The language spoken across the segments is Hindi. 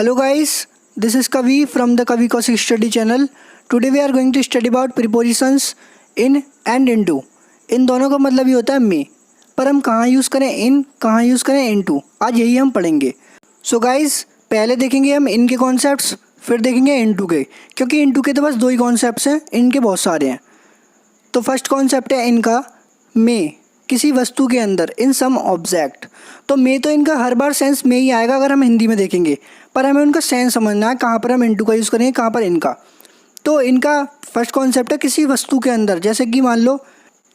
Hello guys, this is Kavi from the Kavi Kaushik Study channel. Today we are going to study about prepositions in and into. इन दोनों का मतलब ये होता है में, पर हम कहाँ यूज़ करें इन, कहाँ यूज़ करें इनटू, आज यही हम पढ़ेंगे. सो गाइस, पहले देखेंगे हम इन के कॉन्सेप्ट्स, फिर देखेंगे इनटू के, क्योंकि इनटू के तो बस दो ही कॉन्सेप्ट्स हैं, इनके बहुत सारे हैं. तो फर्स्ट कॉन्सेप्ट है इनका में, किसी वस्तु के अंदर, इन सम ऑब्जेक्ट. तो में तो इनका हर बार सेंस में ही आएगा अगर हम हिंदी में देखेंगे, पर हमें उनका सेंस समझना है कहाँ पर हम इनटू का यूज़ करेंगे, कहाँ पर इनका. तो इनका फर्स्ट कॉन्सेप्ट है किसी वस्तु के अंदर, जैसे कि मान लो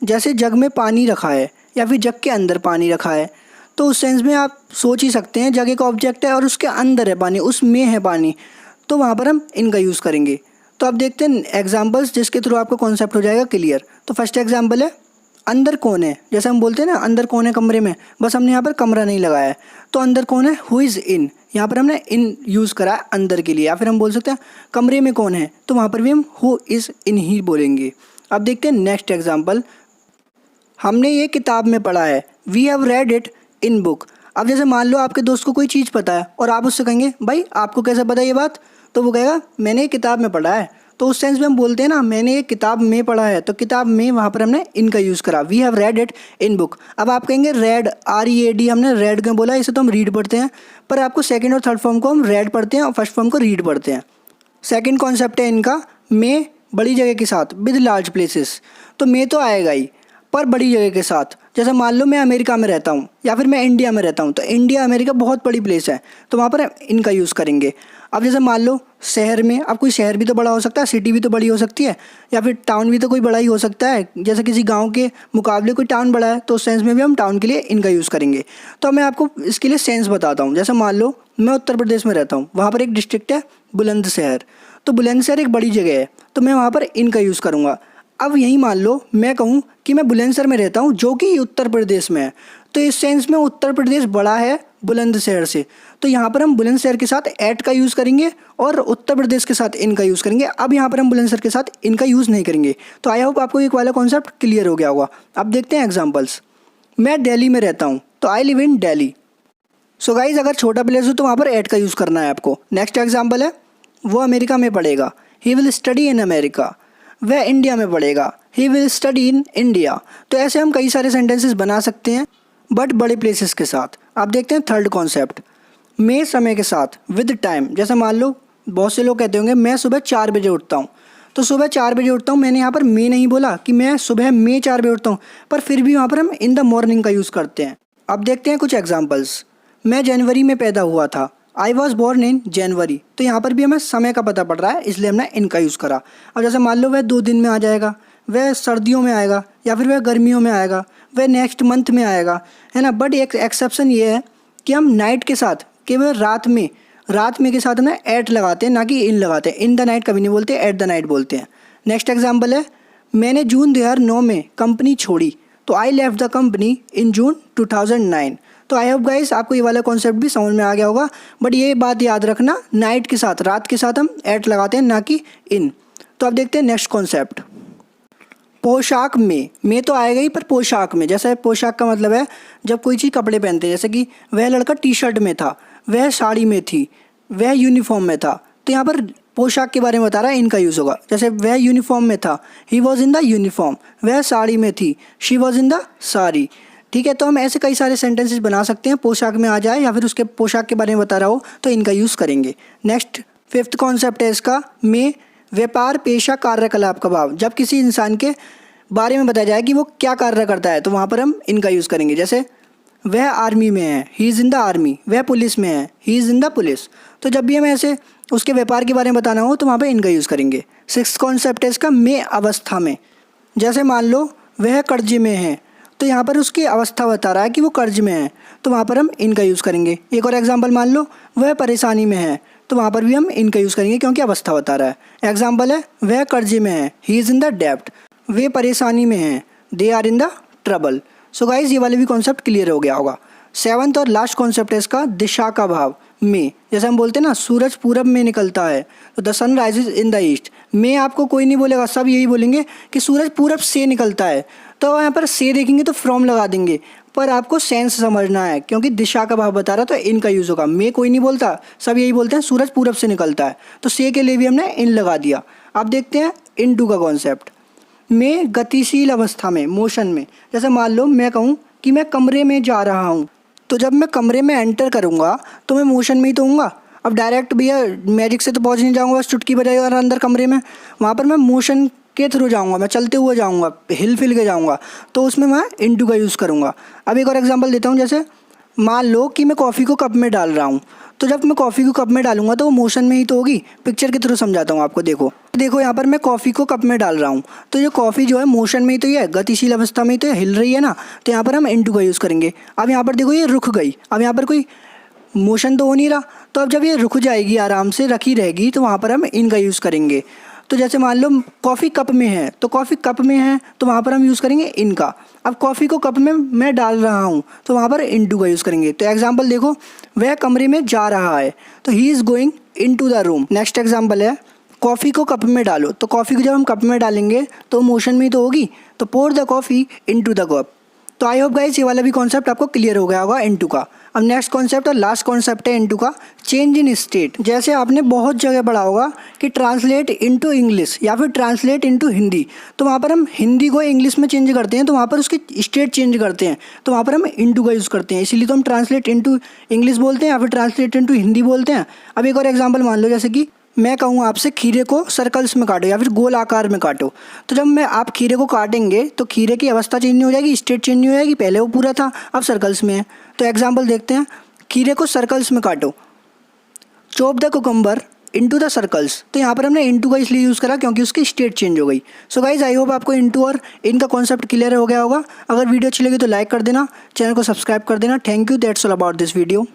जैसे जग में पानी रखा है या फिर जग के अंदर पानी रखा है, तो उस सेंस में आप सोच ही सकते हैं जग एक ऑब्जेक्ट है और उसके अंदर है पानी, उसमें है पानी, तो वहाँ पर हम इनका यूज़ करेंगे. तो अब देखते हैं एग्जाम्पल्स जिसके थ्रू आपको कॉन्सेप्ट हो जाएगा क्लियर. तो फर्स्ट एग्जाम्पल है अंदर कौन है. जैसे हम बोलते हैं ना अंदर कौन है कमरे में, बस हमने यहाँ पर कमरा नहीं लगाया है, तो अंदर कौन है, हु इज़ इन, यहाँ पर हमने इन यूज़ करा है अंदर के लिए. या फिर हम बोल सकते हैं कमरे में कौन है, तो वहाँ पर भी हम हु इज़ इन ही बोलेंगे. अब देखते हैं नेक्स्ट एग्जाम्पल. हमने ये किताब में पढ़ा है, we have read it in book. अब जैसे मान लो आपके दोस्त को कोई चीज़ पता है और आप उससे कहेंगे भाई आपको कैसे पता ये बात, तो वो कहेगा मैंने ये किताब में पढ़ा है. तो उस सेंस में हम बोलते हैं ना मैंने ये किताब में पढ़ा है, तो किताब में वहाँ पर हमने इनका यूज़ करा, we have read it in book. अब आप कहेंगे रेड, READ, हमने रेड क्यों बोला, इसे तो हम रीड पढ़ते हैं, पर आपको सेकंड और थर्ड फॉर्म को हम रेड पढ़ते हैं और फर्स्ट फॉर्म को रीड पढ़ते हैं. सेकंड कॉन्सेप्ट है इनका में बड़ी जगह के साथ, विद लार्ज प्लेसेस. तो में तो आएगा ही, पर बड़ी जगह के साथ. जैसे मान लो मैं अमेरिका में रहता हूँ या फिर मैं इंडिया में रहता हूँ, तो इंडिया अमेरिका बहुत बड़ी प्लेस है, तो वहाँ पर इनका यूज़ करेंगे. अब जैसे मान लो शहर में, अब कोई शहर भी तो बड़ा हो सकता है, सिटी भी तो बड़ी हो सकती है, या फिर टाउन भी तो कोई बड़ा ही हो सकता है. जैसे किसी गांव के मुकाबले कोई टाउन बड़ा है, तो उस सेंस में भी हम टाउन के लिए इनका यूज़ करेंगे. तो मैं आपको इसके लिए सेंस बताता हूँ. जैसे मान लो मैं उत्तर प्रदेश में रहता हूँ, वहाँ पर एक डिस्ट्रिक्ट है बुलंदशहर, तो बुलंदशहर एक बड़ी जगह है, तो मैं वहाँ पर इनका यूज़ करूँगा. अब यही मान लो मैं कहूँ कि मैं बुलंदशहर में रहता हूँ जो कि उत्तर प्रदेश में है, तो इस सेंस में उत्तर प्रदेश बड़ा है बुलंदशहर से, तो यहाँ पर हम बुलंदशहर के साथ एट का यूज़ करेंगे और उत्तर प्रदेश के साथ इनका यूज़ करेंगे. अब यहाँ पर हम बुलंदशहर के साथ इनका यूज़ नहीं करेंगे. तो आई होप आपको एक वाला कॉन्सेप्ट क्लियर हो गया होगा. अब देखते हैं एग्जाम्पल्स. मैं दिल्ली में रहता हूँ, तो I live in Delhi. So guys, अगर छोटा प्लेस हो तो वहाँ पर एट का यूज़ करना है आपको. नेक्स्ट एग्जाम्पल है वो अमेरिका में पढ़ेगा, he will study in America. वह इंडिया में पढ़ेगा, he will study in India. तो ऐसे हम कई सारे सेंटेंसेस बना सकते हैं, बट बड़े प्लेसेस के साथ. आप देखते हैं थर्ड कॉन्सेप्ट में समय के साथ, विद टाइम. जैसे मान लो बहुत से लोग कहते होंगे मैं सुबह 4 बजे उठता हूँ, तो सुबह 4 बजे उठता हूँ, मैंने यहाँ पर मैं नहीं बोला कि मैं सुबह में 4 बजे उठता हूँ, पर फिर भी वहाँ पर हम इन द मॉर्निंग का यूज़ करते हैं. अब देखते हैं कुछ एग्जाम्पल्स. मैं जनवरी में पैदा हुआ था, आई वॉज बॉर्न इन जनवरी. तो यहाँ पर भी हमें समय का पता पड़ रहा है, इसलिए हमने इनका यूज़ करा. अब जैसे मान लो वह 2 दिन में आ जाएगा, वह सर्दियों में आएगा, या फिर वह गर्मियों में आएगा, वह नेक्स्ट मंथ में आएगा, है ना. बट एक एक्सेप्शन ये है कि हम नाइट के साथ, केवल रात में के साथ ना एट लगाते हैं, ना कि इन लगाते हैं. इन द नाइट कभी नहीं बोलते, एट द नाइट बोलते हैं. नेक्स्ट एग्जाम्पल है मैंने जून 2009 में कंपनी छोड़ी, तो I left the company in June 2009. तो आई होप गाइस आपको ये वाला कॉन्सेप्ट भी समझ में आ गया होगा. बट ये बात याद रखना, नाइट के साथ, रात के साथ हम एट लगाते हैं, ना कि इन. तो अब देखते हैं नेक्स्ट कॉन्सेप्ट. पोशाक में तो आएगा ही, पर पोशाक में, जैसे पोशाक का मतलब है जब कोई चीज़ कपड़े पहनते हैं, जैसे कि वह लड़का टी-शर्ट में था, वह साड़ी में थी, वह यूनिफॉर्म में था, तो यहाँ पर पोशाक के बारे में बता रहा है, इनका यूज़ होगा. जैसे वह यूनिफॉर्म में था, he was in the uniform. वह साड़ी में थी, she was in the sari. ठीक है, तो हम ऐसे कई सारे सेंटेंसेस बना सकते हैं, पोशाक में आ जाए या फिर उसके पोशाक के बारे में बता रहा हो तो इनका यूज़ करेंगे. नेक्स्ट फिफ्थ कॉन्सेप्ट है इसका में व्यापार, पेशा, कार्यकलाप का भाव. जब किसी इंसान के बारे में बताया जाए कि वो क्या कार्य करता है, तो वहाँ पर हम इनका यूज़ करेंगे. जैसे वह आर्मी में है, he is in the army. वह पुलिस में है, he is in the police. तो जब भी हमें ऐसे उसके व्यापार के बारे में बताना हो तो वहाँ पर इनका यूज़ करेंगे. सिक्स्थ कॉन्सेप्ट है इसका में अवस्था में. जैसे मान लो वह कर्ज में है, तो यहाँ पर उसकी अवस्था बता रहा है कि वो कर्ज में है, तो वहाँ पर हम इनका यूज़ करेंगे. एक और एग्जांपल मान लो वह परेशानी में है, तो वहाँ पर भी हम इनका यूज़ करेंगे क्योंकि अवस्था बता रहा है. एग्जांपल है वह कर्ज में है, ही इज़ इन द डेब्ट. वे परेशानी में हैं, they are in the trouble. So guys, ये वाले भी कॉन्सेप्ट क्लियर हो गया होगा. सेवन्थ और लास्ट कॉन्सेप्ट है इसका दिशा का भाव में. जैसे हम बोलते हैं ना सूरज पूरब में निकलता है, तो the sun rises in the east. में आपको कोई नहीं बोलेगा, सब यही बोलेंगे कि सूरज पूरब से निकलता है. तो यहाँ पर से देखेंगे तो फ्रॉम लगा देंगे, पर आपको सेंस समझना है, क्योंकि दिशा का भाव बता रहा तो इन का यूज़ होगा। मे कोई नहीं बोलता, सब यही बोलते हैं सूरज पूरब से निकलता है, तो से के लिए भी हमने इन लगा दिया। अब देखते हैं इनटू का कॉन्सेप्ट। मैं गतिशील अवस्था में, मोशन में, जैसे मान लो मैं कहूँ कि मैं कमरे में जा रहा हूँ, तो जब मैं कमरे में एंटर करूँगा तो मैं मोशन में ही तो हूँगा। अब डायरेक्ट भैया मैजिक से तो पहुँच नहीं जाऊँगा, बस चुटकी बजाई और अंदर कमरे में, वहाँ पर मैं मोशन के थ्रू जाऊँगा, मैं चलते हुए जाऊँगा, हिल फिल के जाऊँगा, तो उसमें मैं इनटू का यूज़ करूँगा। अब एक और एग्जांपल देता हूँ, जैसे मान लो कि मैं कॉफ़ी को कप में डाल रहा हूँ, तो जब मैं कॉफ़ी को कप में डालूंगा तो वो मोशन में ही तो होगी। पिक्चर के थ्रू समझाता हूँ आपको। देखो यहाँ पर मैं कॉफ़ी को कप में डाल रहा हूँ, तो ये कॉफ़ी जो है मोशन में ही तो है, गतिशील अवस्था में ही तो हिल रही है ना, तो यहाँ पर हम इनटू का यूज़ करेंगे। अब यहाँ पर देखो ये रुक गई, अब यहाँ पर कोई मोशन तो हो नहीं रहा, तो अब जब ये रुक जाएगी, आराम से रखी रहेगी, तो वहाँ पर हम इन का यूज़ करेंगे। तो जैसे मान लो कॉफ़ी कप में है, तो कॉफ़ी कप में है तो वहाँ पर हम यूज़ करेंगे इनका। अब कॉफ़ी को कप में मैं डाल रहा हूँ, तो वहाँ पर इनटू का यूज़ करेंगे। तो एग्जांपल देखो, वह कमरे में जा रहा है, तो he is going into the room. Next example है कॉफ़ी को कप में डालो, तो कॉफ़ी को जब हम कप में डालेंगे तो मोशन में ही तो होगी, तो pour the coffee into the cup. तो आई होप गाइस ये वाला भी कॉन्सेप्ट आपको क्लियर हो गया होगा इनटू का। अब नेक्स्ट कॉन्सेप्ट और लास्ट कॉन्सेप्ट है इनटू का, चेंज इन स्टेट। जैसे आपने बहुत जगह पढ़ा होगा कि ट्रांसलेट इनटू इंग्लिश या फिर ट्रांसलेट इनटू हिंदी, तो वहाँ पर हम हिंदी को इंग्लिश में चेंज करते हैं, तो वहाँ पर उसकी स्टेट चेंज करते हैं, तो वहाँ पर हम इनटू का यूज़ करते हैं। इसीलिए तो हम ट्रांसलेट इनटू इंग्लिश बोलते हैं या फिर ट्रांसलेट इनटू हिंदी बोलते हैं। अब एक और एग्जाम्पल मान लो, जैसे कि मैं कहूँ आपसे खीरे को सर्कल्स में काटो या फिर गोल आकार में काटो, तो जब आप खीरे को काटेंगे तो खीरे की अवस्था चेंज नहीं हो जाएगी, स्टेट चेंज नहीं हो जाएगी, पहले वो पूरा था अब सर्कल्स में है। तो एग्जांपल देखते हैं, खीरे को सर्कल्स में काटो, chop the cucumber into the circles. तो यहाँ पर हमने इनटू का इसलिए यूज़ करा क्योंकि उसकी स्टेट चेंज हो गई। सो गाइज आई होप आपको इनटू और इनका कॉन्सेप्ट क्लियर हो गया होगा। अगर वीडियो अच्छी लगी तो लाइक कर देना, चैनल को सब्सक्राइब कर देना। Thank you, that's all about this video.